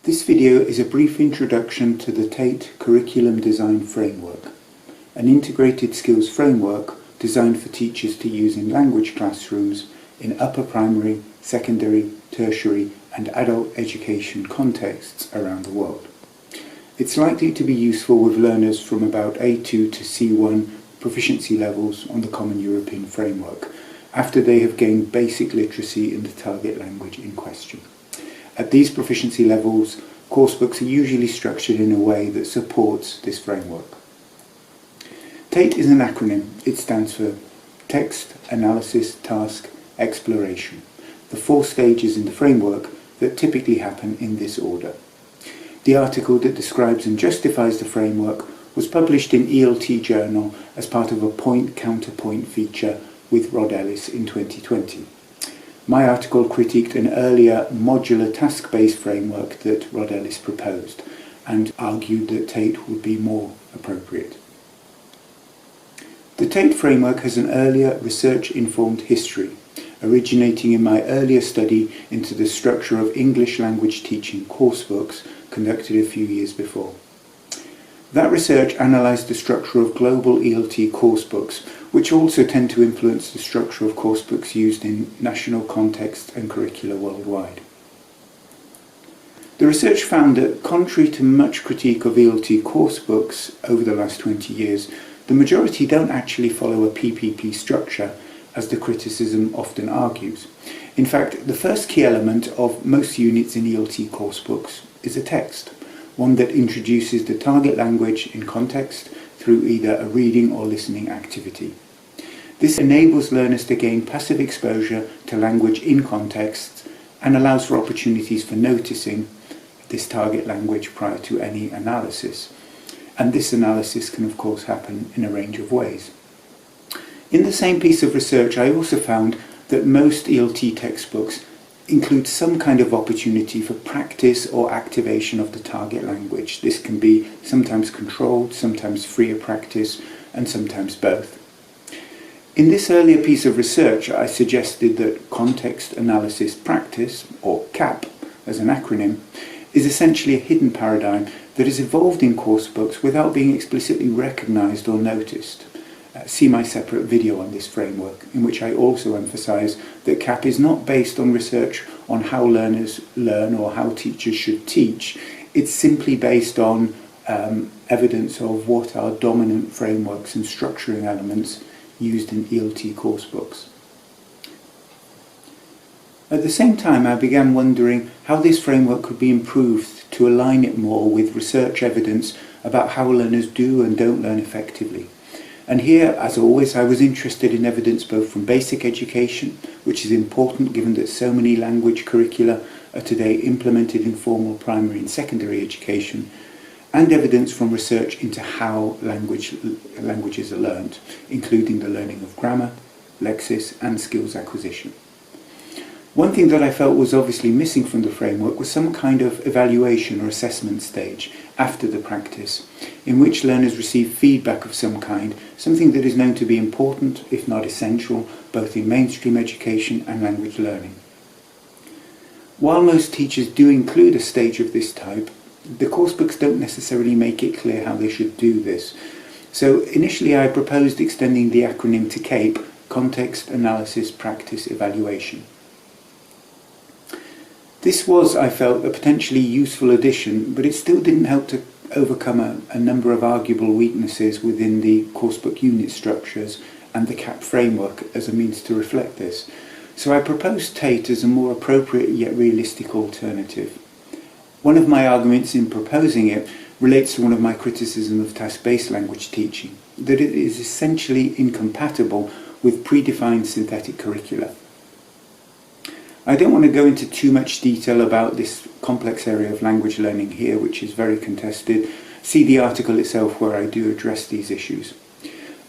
This video is a brief introduction to the TATE Curriculum Design Framework, an integrated skills framework designed for teachers to use in language classrooms in upper primary, secondary, tertiary and adult education contexts around the world. It's likely to be useful with learners from about A2 to C1 proficiency levels on the Common European Framework, after they have gained basic literacy in the target language in question. At these proficiency levels, coursebooks are usually structured in a way that supports this framework. TATE is an acronym. It stands for Text, Analysis, Task, Exploration, the 4 stages in the framework that typically happen in this order. The article that describes and justifies the framework was published in ELT Journal as part of a point-counterpoint feature with Rod Ellis in 2020. My article critiqued an earlier modular task-based framework that Rod Ellis proposed and argued that TATE would be more appropriate. The TATE framework has an earlier research-informed history, originating in my earlier study into the structure of English language teaching coursebooks conducted a few years before. That research analysed the structure of global ELT coursebooks, which also tend to influence the structure of coursebooks used in national contexts and curricula worldwide. The research found that, contrary to much critique of ELT coursebooks over the last 20 years, the majority don't actually follow a PPP structure, as the criticism often argues. In fact, the first key element of most units in ELT coursebooks is a text, one that introduces the target language in context through either a reading or listening activity. This enables learners to gain passive exposure to language in context and allows for opportunities for noticing this target language prior to any analysis. And this analysis can of course happen in a range of ways. In the same piece of research, I also found that most ELT textbooks include some kind of opportunity for practice or activation of the target language. This can be sometimes controlled, sometimes freer practice, and sometimes both. In this earlier piece of research, I suggested that context analysis practice, or CAP as an acronym, is essentially a hidden paradigm that has evolved in coursebooks without being explicitly recognised or noticed. See my separate video on this framework, in which I also emphasise that CAP is not based on research on how learners learn or how teachers should teach. It's simply based on evidence of what are dominant frameworks and structuring elements used in ELT coursebooks. At the same time, I began wondering how this framework could be improved to align it more with research evidence about how learners do and don't learn effectively. And here, as always, I was interested in evidence both from basic education, which is important given that so many language curricula are today implemented in formal primary and secondary education, and evidence from research into how languages are learned, including the learning of grammar, lexis, and skills acquisition. One thing that I felt was obviously missing from the framework was some kind of evaluation or assessment stage after the practice, in which learners receive feedback of some kind, something that is known to be important, if not essential, both in mainstream education and language learning. While most teachers do include a stage of this type, the coursebooks don't necessarily make it clear how they should do this. So initially I proposed extending the acronym to CAPE, Context, Analysis, Practice, Evaluation. This was, I felt, a potentially useful addition, but it still didn't help to overcome a number of arguable weaknesses within the coursebook unit structures and the CAP framework as a means to reflect this. So I proposed TATE as a more appropriate yet realistic alternative. One of my arguments in proposing it relates to one of my criticisms of task-based language teaching, that it is essentially incompatible with predefined synthetic curricula. I don't want to go into too much detail about this complex area of language learning here, which is very contested. See the article itself where I do address these issues.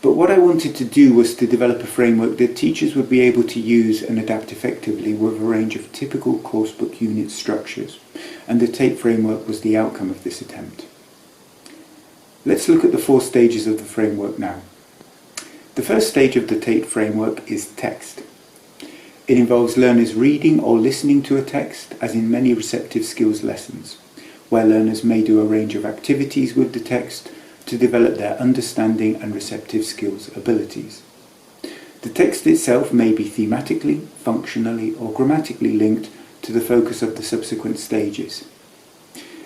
But what I wanted to do was to develop a framework that teachers would be able to use and adapt effectively with a range of typical coursebook unit structures, and the TATE framework was the outcome of this attempt. Let's look at the 4 stages of the framework now. The first stage of the TATE framework is text. It involves learners reading or listening to a text, as in many receptive skills lessons. where learners may do a range of activities with the text to develop their understanding and receptive skills abilities. The text itself may be thematically, functionally, or grammatically linked to the focus of the subsequent stages.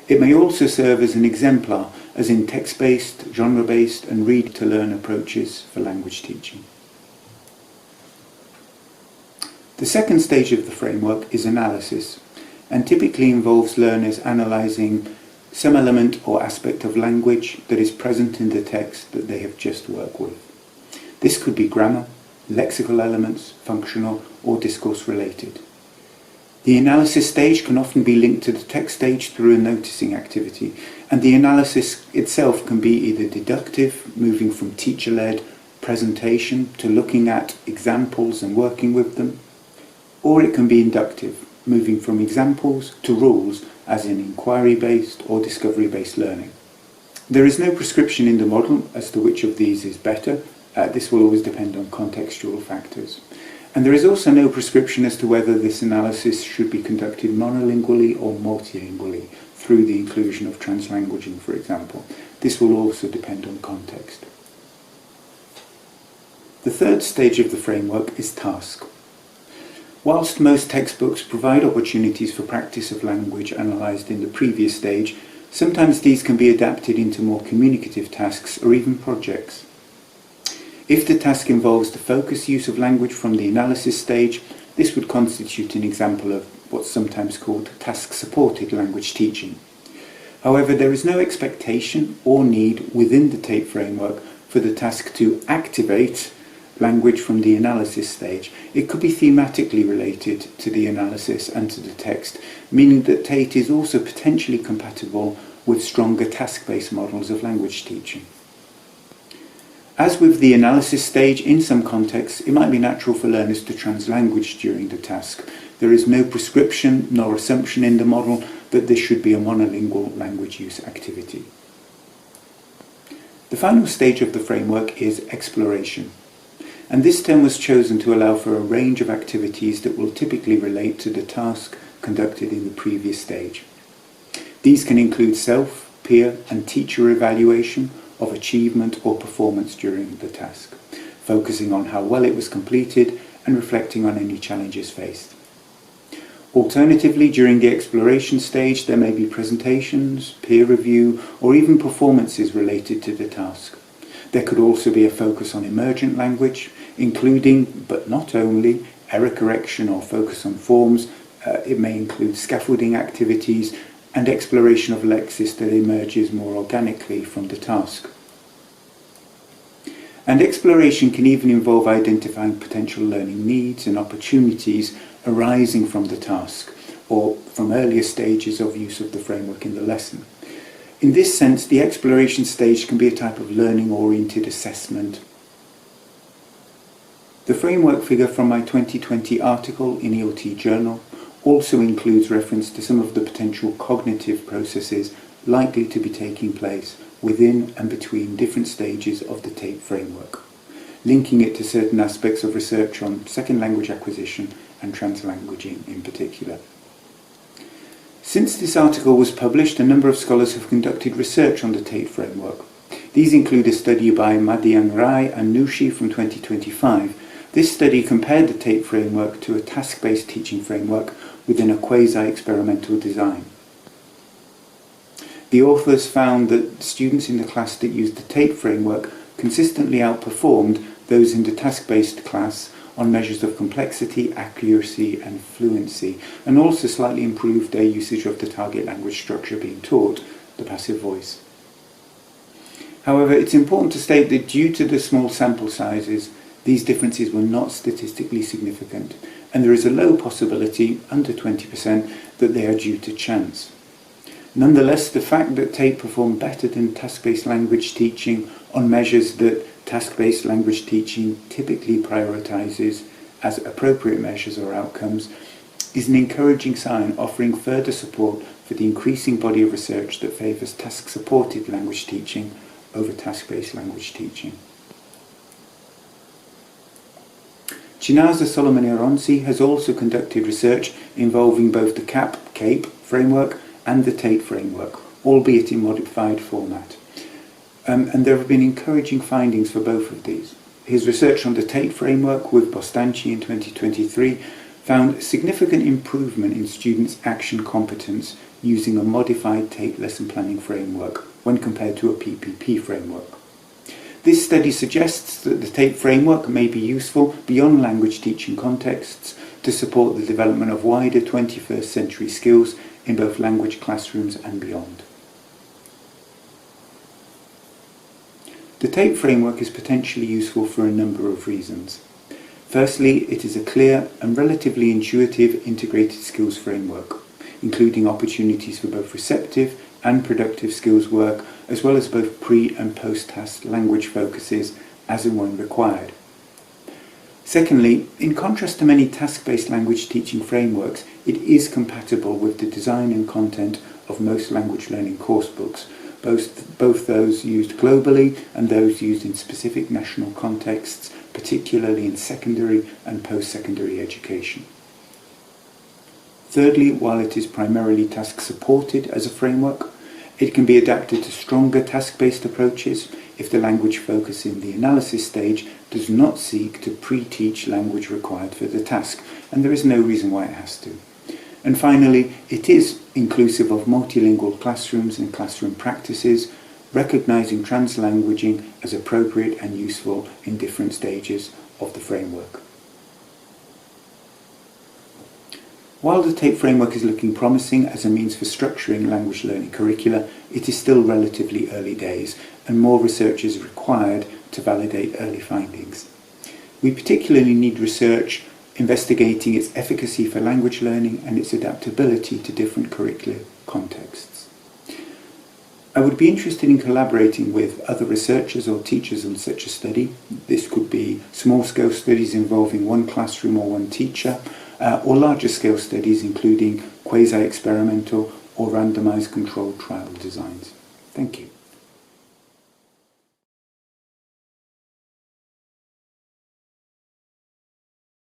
It may also serve as an exemplar, as in text-based, genre-based, and read-to-learn approaches for language teaching. The second stage of the framework is analysis, and typically involves learners analysing some element or aspect of language that is present in the text that they have just worked with. This could be grammar, lexical elements, functional, or discourse related. The analysis stage can often be linked to the text stage through a noticing activity, and the analysis itself can be either deductive, moving from teacher-led presentation to looking at examples and working with them, or it can be inductive, moving from examples to rules, as in inquiry-based or discovery-based learning. There is no prescription in the model as to which of these is better. This will always depend on contextual factors. And there is also no prescription as to whether this analysis should be conducted monolingually or multilingually through the inclusion of translanguaging, for example. This will also depend on context. The third stage of the framework is task. Whilst most textbooks provide opportunities for practice of language analysed in the previous stage, sometimes these can be adapted into more communicative tasks or even projects. If the task involves the focused use of language from the analysis stage, this would constitute an example of what's sometimes called task-supported language teaching. However, there is no expectation or need within the TATE framework for the task to activate language from the analysis stage. It could be thematically related to the analysis and to the text, meaning that TATE is also potentially compatible with stronger task-based models of language teaching. As with the analysis stage, in some contexts, it might be natural for learners to translanguage during the task. There is no prescription nor assumption in the model that this should be a monolingual language use activity. The final stage of the framework is exploration, and this term was chosen to allow for a range of activities that will typically relate to the task conducted in the previous stage. These can include self, peer, and teacher evaluation of achievement or performance during the task, focusing on how well it was completed and reflecting on any challenges faced. Alternatively, during the exploration stage, there may be presentations, peer review, or even performances related to the task. There could also be a focus on emergent language, including, but not only, error correction or focus on forms. It may include scaffolding activities and exploration of lexis that emerges more organically from the task. And exploration can even involve identifying potential learning needs and opportunities arising from the task or from earlier stages of use of the framework in the lesson. In this sense, the exploration stage can be a type of learning-oriented assessment. The framework figure from my 2020 article in ELT Journal also includes reference to some of the potential cognitive processes likely to be taking place within and between different stages of the TATE framework, linking it to certain aspects of research on second language acquisition and translanguaging in particular. Since this article was published, a number of scholars have conducted research on the TATE framework. These include a study by Madiang Rai and Nushi from 2025. This study compared the TATE framework to a task-based teaching framework within a quasi-experimental design. The authors found that students in the class that used the TATE framework consistently outperformed those in the task-based class on measures of complexity, accuracy and fluency, and also slightly improved their usage of the target language structure being taught, the passive voice. However, it's important to state that due to the small sample sizes, these differences were not statistically significant, and there is a low possibility, under 20%, that they are due to chance. Nonetheless, the fact that TATE performed better than task-based language teaching on measures that task-based language teaching typically prioritises as appropriate measures or outcomes is an encouraging sign, offering further support for the increasing body of research that favours task-supported language teaching over task-based language teaching. Chinaza Solomon Ironsi has also conducted research involving both the CAPE framework and the TATE framework, albeit in modified format. And there have been encouraging findings for both of these. His research on the TATE framework with Bostanci in 2023 found significant improvement in students' action competence using a modified TATE lesson planning framework when compared to a PPP framework. This study suggests that the TATE framework may be useful beyond language teaching contexts to support the development of wider 21st century skills in both language classrooms and beyond. The TATE framework is potentially useful for a number of reasons. Firstly, it is a clear and relatively intuitive integrated skills framework, including opportunities for both receptive and productive skills work, as well as both pre- and post-task language focuses as and when required. Secondly, in contrast to many task-based language teaching frameworks, it is compatible with the design and content of most language learning coursebooks, both those used globally and those used in specific national contexts, particularly in secondary and post-secondary education. Thirdly, while it is primarily task-supported as a framework, it can be adapted to stronger task-based approaches if the language focus in the analysis stage does not seek to pre-teach language required for the task, and there is no reason why it has to. And finally, it is inclusive of multilingual classrooms and classroom practices, recognising translanguaging as appropriate and useful in different stages of the framework. While the TATE framework is looking promising as a means for structuring language learning curricula, it is still relatively early days and more research is required to validate early findings. We particularly need research investigating its efficacy for language learning and its adaptability to different curricular contexts. I would be interested in collaborating with other researchers or teachers on such a study. This could be small-scale studies involving one classroom or one teacher, or larger-scale studies including quasi-experimental or randomized controlled trial designs. Thank you.